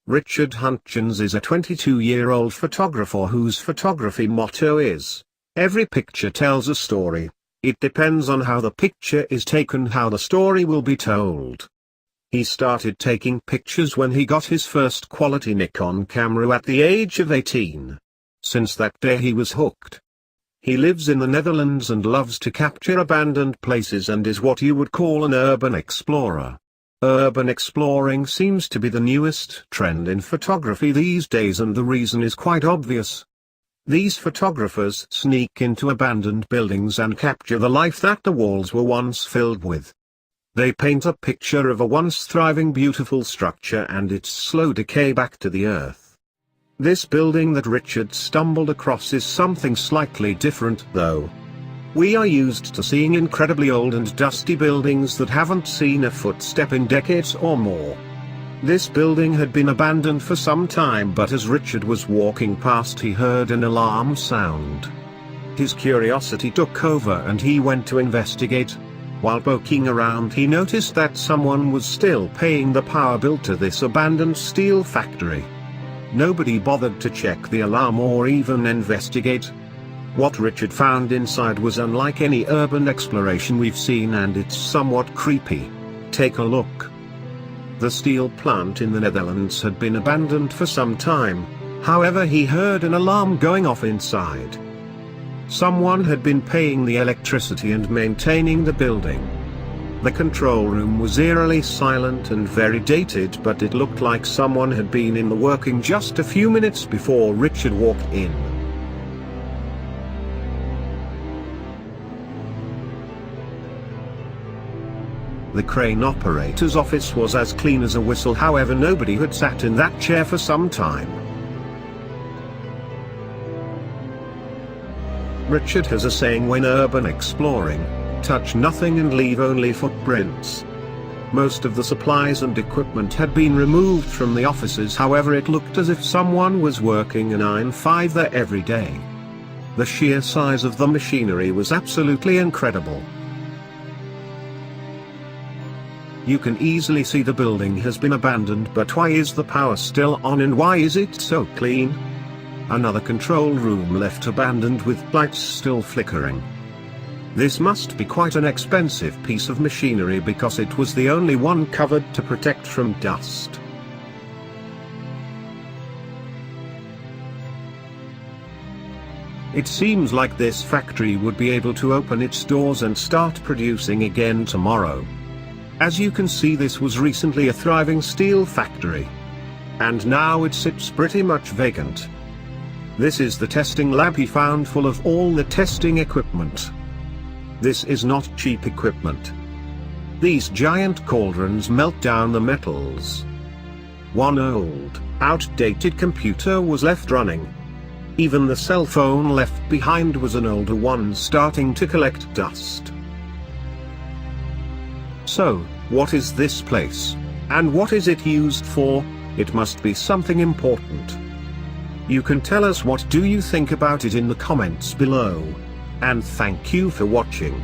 Richard Huntjens is a 22-year-old photographer whose photography motto is, "Every picture tells a story. It depends on how the picture is taken, how the story will be told." He started taking pictures when he got his first quality Nikon camera at the age of 18. Since that day he was hooked. He lives in the Netherlands and loves to capture abandoned places and is what you would call an urban explorer. Urban exploring seems to be the newest trend in photography these days, and the reason is quite obvious. These photographers sneak into abandoned buildings and capture the life that the walls were once filled with. They paint a picture of a once thriving beautiful structure and its slow decay back to the earth. This building that Richard stumbled across is something slightly different though. We are used to seeing incredibly old and dusty buildings that haven't seen a footstep in decades or more. This building had been abandoned for some time, but as Richard was walking past he heard an alarm sound. His curiosity took over and he went to investigate. While poking around he noticed that someone was still paying the power bill to this abandoned steel factory. Nobody bothered to check the alarm or even investigate. What Richard found inside was unlike any urban exploration we've seen, and it's somewhat creepy. Take a look. The steel plant in the Netherlands had been abandoned for some time, however he heard an alarm going off inside. Someone had been paying the electricity and maintaining the building. The control room was eerily silent and very dated, but it looked like someone had been in the working just a few minutes before Richard walked in. The crane operator's office was as clean as a whistle, however nobody had sat in that chair for some time. Richard has a saying when urban exploring, touch nothing and leave only footprints. Most of the supplies and equipment had been removed from the offices, however it looked as if someone was working a 9-5 there every day. The sheer size of the machinery was absolutely incredible. You can easily see the building has been abandoned, but why is the power still on and why is it so clean? Another control room left abandoned with lights still flickering. This must be quite an expensive piece of machinery because it was the only one covered to protect from dust. It seems like this factory would be able to open its doors and start producing again tomorrow. As you can see, this was recently a thriving steel factory. And now it sits pretty much vacant. This is the testing lab he found, full of all the testing equipment. This is not cheap equipment. These giant cauldrons melt down the metals. One old, outdated computer was left running. Even the cell phone left behind was an older one starting to collect dust. So, what is this place? And what is it used for? It must be something important. You can tell us what do you think about it in the comments below. And thank you for watching.